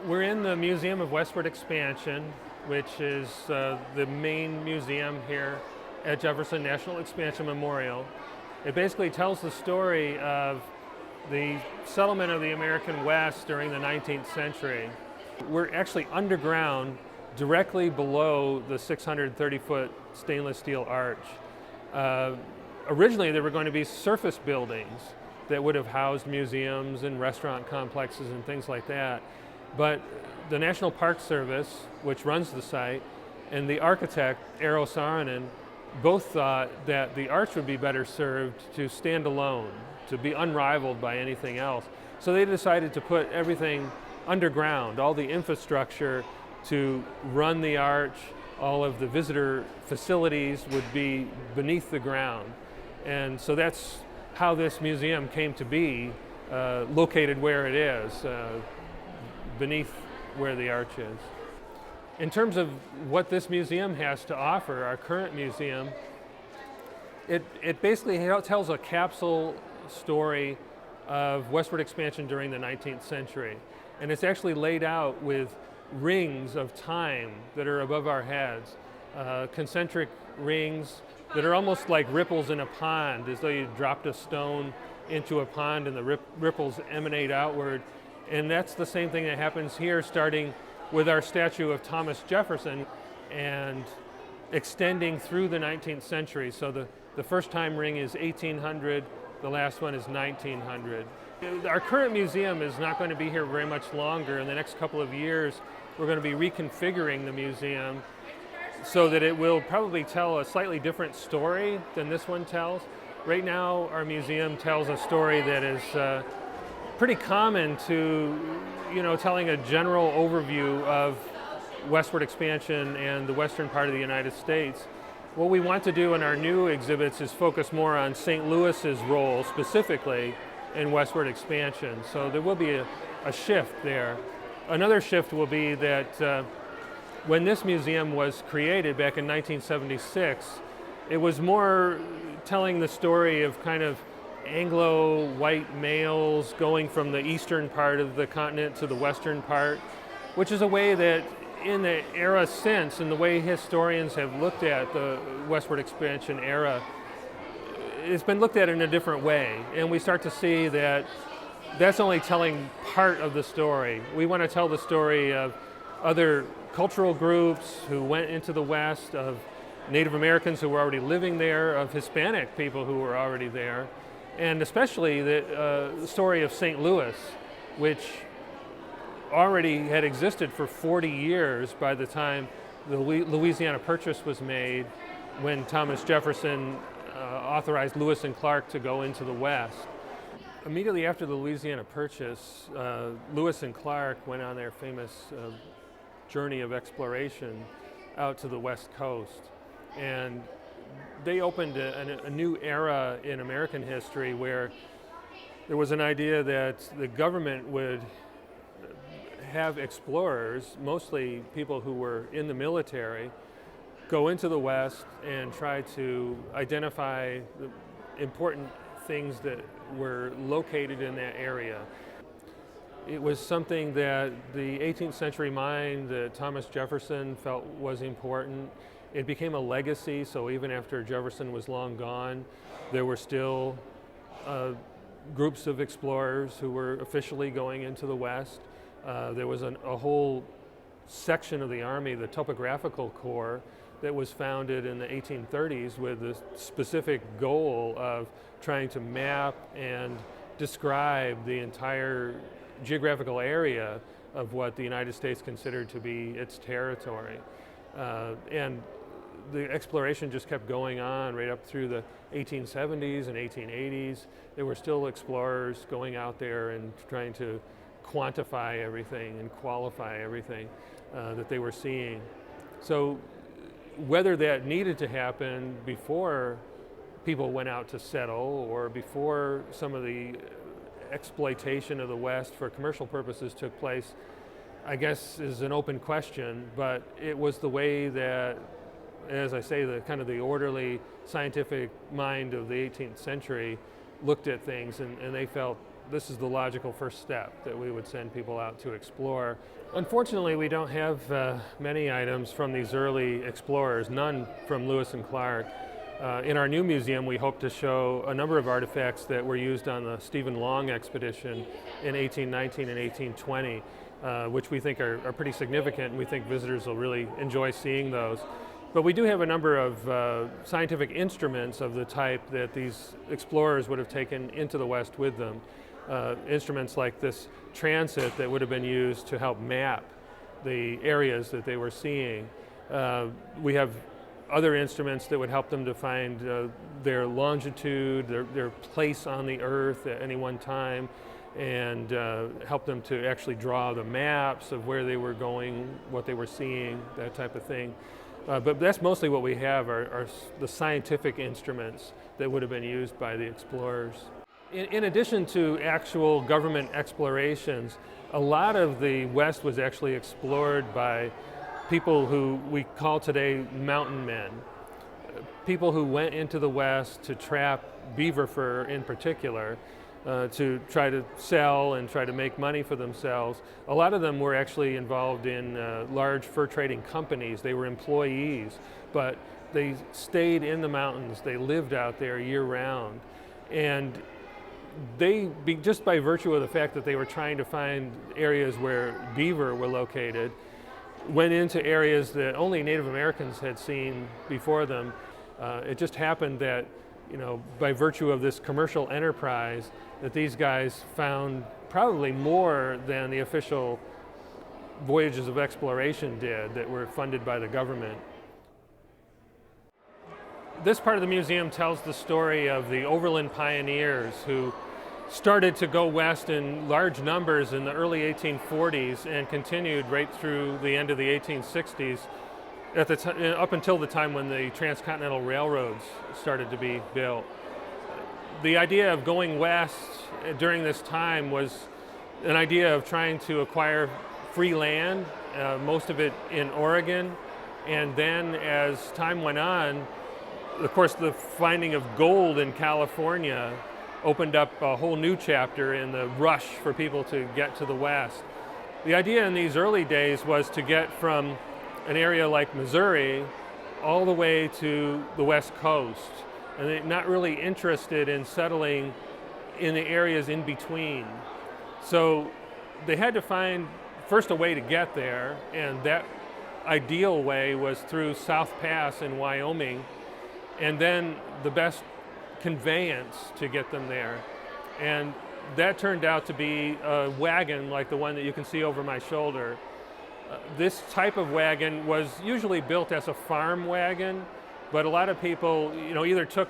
We're in the Museum of Westward Expansion, which is the main museum here at Jefferson National Expansion Memorial. It basically tells the story of the settlement of the American West during the 19th century. We're actually underground, directly below the 630-foot stainless steel arch. Originally, there were going to be surface buildings that would have housed museums and restaurant complexes and things like that. But the National Park Service, which runs the site, and the architect, Eero Saarinen, both thought that the arch would be better served to stand alone, to be unrivaled by anything else. So they decided to put everything underground, all the infrastructure to run the arch, all of the visitor facilities would be beneath the ground. And so that's how this museum came to be, located where it is, beneath where the arch is. In terms of what this museum has to offer, our current museum, it basically tells a capsule story of westward expansion during the 19th century. And it's actually laid out with rings of time that are above our heads, concentric rings that are almost like ripples in a pond, as though you dropped a stone into a pond and the ripples emanate outward. And that's the same thing that happens here, starting with our statue of Thomas Jefferson and extending through the 19th century. So the first time ring is 1800, the last one is 1900. Our current museum is not going to be here very much longer. In the next couple of years, we're going to be reconfiguring the museum so that it will probably tell a slightly different story than this one tells. Right now, our museum tells a story that is pretty common to, telling a general overview of westward expansion and the western part of the United States. What we want to do in our new exhibits is focus more on St. Louis's role specifically in westward expansion. So there will be a shift there. Another shift will be that when this museum was created back in 1976, it was more telling the story of kind of Anglo white males going from the eastern part of the continent to the western part, which is a way that in the era since, and the way historians have looked at the westward expansion era, it's been looked at in a different way. And we start to see that that's only telling part of the story. We want to tell the story of other cultural groups who went into the West, of Native Americans who were already living there, of Hispanic people who were already there, and especially the story of St. Louis, which already had existed for 40 years by the time the Louisiana Purchase was made, when Thomas Jefferson authorized Lewis and Clark to go into the West. Immediately after the Louisiana Purchase, Lewis and Clark went on their famous journey of exploration out to the West Coast. And they opened a new era in American history where there was an idea that the government would have explorers, mostly people who were in the military, go into the West and try to identify the important things that were located in that area. It was something that the 18th century mind that Thomas Jefferson felt was important. It became a legacy, so even after Jefferson was long gone, there were still groups of explorers who were officially going into the West. There was a whole section of the Army, the Topographical Corps, that was founded in the 1830s with the specific goal of trying to map and describe the entire geographical area of what the United States considered to be its territory. And the exploration just kept going on right up through the 1870s and 1880s. There were still explorers going out there and trying to quantify everything and qualify everything that they were seeing. So whether that needed to happen before people went out to settle or before some of the exploitation of the West for commercial purposes took place, I guess is an open question, but it was the way that, as I say, the kind of the orderly scientific mind of the 18th century looked at things, and they felt this is the logical first step that we would send people out to explore. Unfortunately, we don't have many items from these early explorers, none from Lewis and Clark. In our new museum, we hope to show a number of artifacts that were used on the Stephen Long expedition in 1819 and 1820, which we think are pretty significant, and we think visitors will really enjoy seeing those. But we do have a number of scientific instruments of the type that these explorers would have taken into the West with them. Instruments like this transit that would have been used to help map the areas that they were seeing. We have other instruments that would help them to find their longitude, their place on the Earth at any one time, and help them to actually draw the maps of where they were going, what they were seeing, that type of thing. But that's mostly what we have are the scientific instruments that would have been used by the explorers. In addition to actual government explorations, a lot of the West was actually explored by people who we call today mountain men. People who went into the West to trap beaver fur in particular, to try to sell and try to make money for themselves. A lot of them were actually involved in large fur trading companies. They were employees, but they stayed in the mountains. They lived out there year-round. And they, just by virtue of the fact that they were trying to find areas where beaver were located, went into areas that only Native Americans had seen before them. It just happened that, by virtue of this commercial enterprise, that these guys found probably more than the official voyages of exploration did that were funded by the government. This part of the museum tells the story of the overland pioneers who started to go west in large numbers in the early 1840s and continued right through the end of the 1860s, up until the time when the transcontinental railroads started to be built. The idea of going west during this time was an idea of trying to acquire free land, most of it in Oregon, and then as time went on, of course, the finding of gold in California opened up a whole new chapter in the rush for people to get to the West. The idea in these early days was to get from an area like Missouri all the way to the West Coast, and they're not really interested in settling in the areas in between. So they had to find first a way to get there, and that ideal way was through South Pass in Wyoming, and then the best conveyance to get them there. And that turned out to be a wagon like the one that you can see over my shoulder. This type of wagon was usually built as a farm wagon, but a lot of people, either took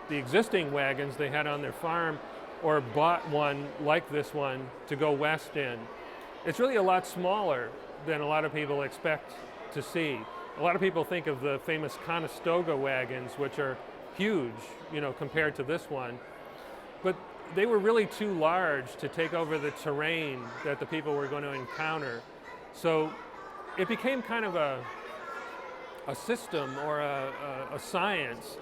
the existing wagons they had on their farm or bought one like this one to go west in. It's really a lot smaller than a lot of people expect to see. A lot of people think of the famous Conestoga wagons, which are huge, compared to this one. But they were really too large to take over the terrain that the people were going to encounter. So it became kind of a system or a science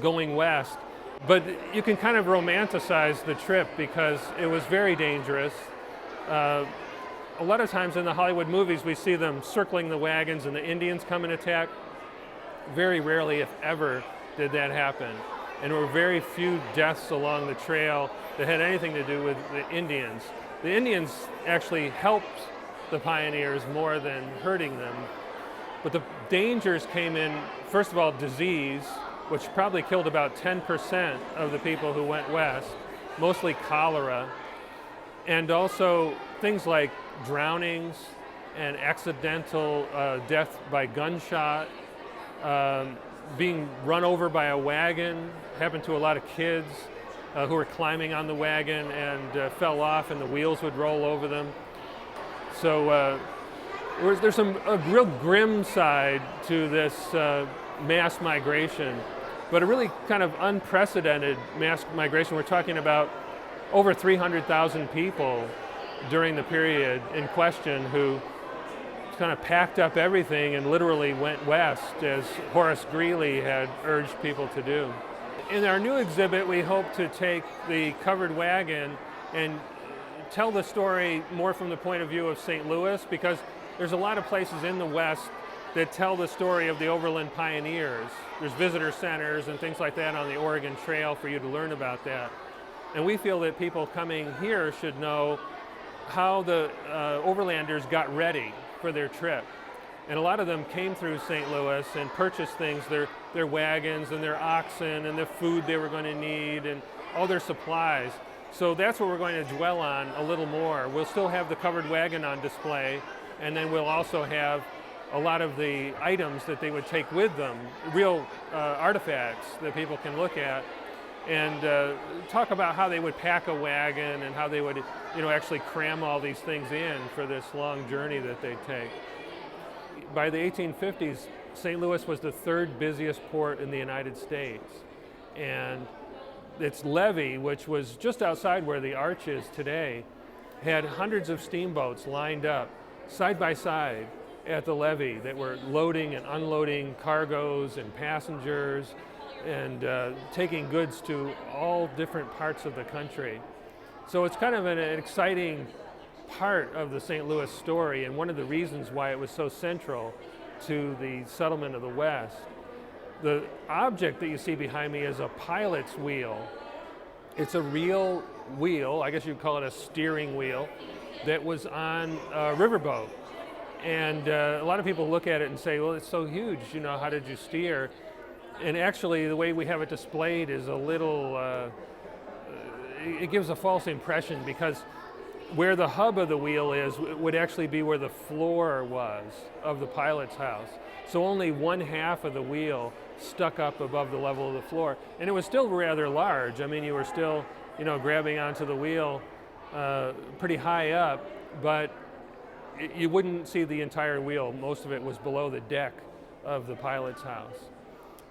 going west. But you can kind of romanticize the trip because it was very dangerous. A lot of times in the Hollywood movies we see them circling the wagons and the Indians come and attack. Very rarely, if ever, did that happen. And there were very few deaths along the trail that had anything to do with the Indians. The Indians actually helped the pioneers more than hurting them. But the dangers came in, first of all, disease, which probably killed about 10% of the people who went west, mostly cholera, and also things like drownings and accidental death by gunshot, being run over by a wagon. Happened to a lot of kids who were climbing on the wagon and fell off and the wheels would roll over them. So there's a real grim side to this mass migration, but a really kind of unprecedented mass migration. We're talking about over 300,000 people during the period in question who kind of packed up everything and literally went west, as Horace Greeley had urged people to do. In our new exhibit, we hope to take the covered wagon and tell the story more from the point of view of St. Louis, because there's a lot of places in the West that tell the story of the overland pioneers. There's visitor centers and things like that on the Oregon Trail for you to learn about that. And we feel that people coming here should know how the overlanders got ready for their trip. And a lot of them came through St. Louis and purchased things, their wagons and their oxen and the food they were going to need and all their supplies. So that's what we're going to dwell on a little more. We'll still have the covered wagon on display, and then we'll also have a lot of the items that they would take with them, real artifacts that people can look at, and talk about how they would pack a wagon and how they would, actually cram all these things in for this long journey that they'd take. By the 1850s, St. Louis was the third busiest port in the United States, and its levee, which was just outside where the arch is today, had hundreds of steamboats lined up side by side at the levee that were loading and unloading cargoes and passengers and taking goods to all different parts of the country. So it's kind of an exciting part of the St. Louis story, and one of the reasons why it was so central to the settlement of the West. The object that you see behind me is a pilot's wheel. It's a real wheel, I guess you'd call it a steering wheel, that was on a riverboat. And a lot of people look at it and say, well, it's so huge, how did you steer? And actually, the way we have it displayed is a little, it gives a false impression, because where the hub of the wheel is would actually be where the floor was of the pilot's house. So only one half of the wheel stuck up above the level of the floor. And it was still rather large. I mean, you were still, grabbing onto the wheel pretty high up, but you wouldn't see the entire wheel. Most of it was below the deck of the pilot's house.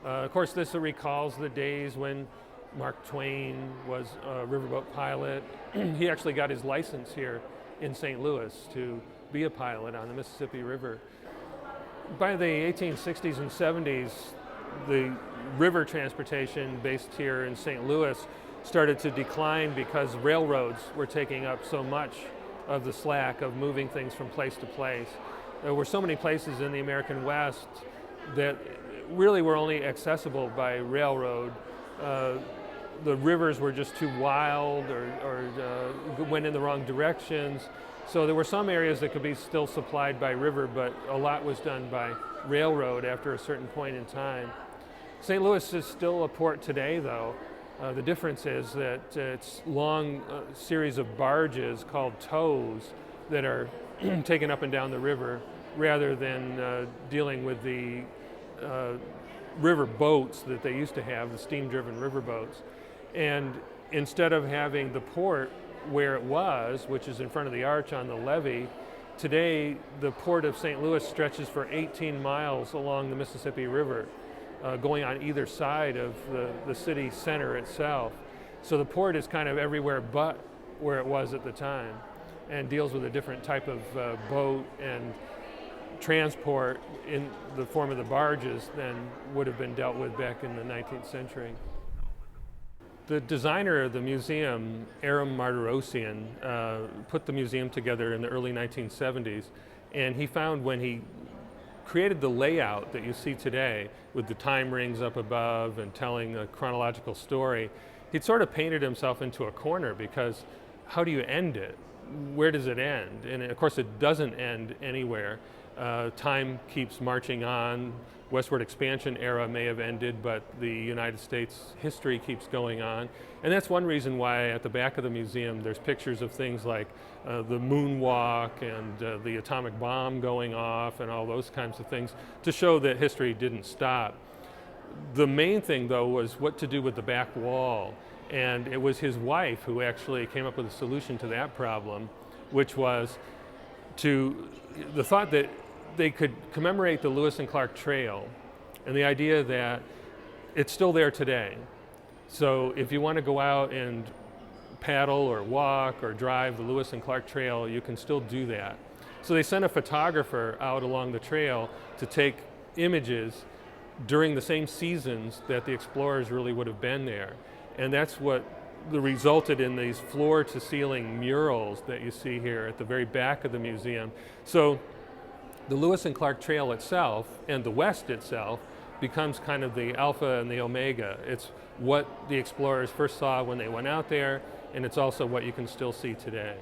Of course, this recalls the days when Mark Twain was a riverboat pilot. He actually got his license here in St. Louis to be a pilot on the Mississippi River. By the 1860s and 70s, the river transportation based here in St. Louis started to decline because railroads were taking up so much of the slack of moving things from place to place. There were so many places in the American West that really were only accessible by railroad. The rivers were just too wild or went in the wrong directions. So there were some areas that could be still supplied by river, but a lot was done by railroad after a certain point in time. St. Louis is still a port today, though. The difference is that it's long series of barges called tows that are taken up and down the river, rather than dealing with the river boats that they used to have, the steam-driven river boats. And instead of having the port where it was, which is in front of the arch on the levee, today the port of St. Louis stretches for 18 miles along the Mississippi River, going on either side of the city center itself. So the port is kind of everywhere but where it was at the time, and deals with a different type of boat and transport in the form of the barges than would have been dealt with back in the 19th century. The designer of the museum, Aram Martirosyan, put the museum together in the early 1970s, and he found when he created the layout that you see today with the time rings up above and telling a chronological story, he'd sort of painted himself into a corner, because how do you end it? Where does it end? And of course it doesn't end anywhere. Time keeps marching on. Westward Expansion era may have ended, but the United States history keeps going on. And that's one reason why at the back of the museum there's pictures of things like the moonwalk and the atomic bomb going off and all those kinds of things, to show that history didn't stop. The main thing, though, was what to do with the back wall. And it was his wife who actually came up with a solution to that problem, which was the thought that they could commemorate the Lewis and Clark Trail, and the idea that it's still there today. So if you want to go out and paddle or walk or drive the Lewis and Clark Trail, you can still do that. So they sent a photographer out along the trail to take images during the same seasons that the explorers really would have been there. And that's what resulted in these floor-to-ceiling murals that you see here at the very back of the museum. So the Lewis and Clark Trail itself and the West itself becomes kind of the alpha and the omega. It's what the explorers first saw when they went out there, and it's also what you can still see today.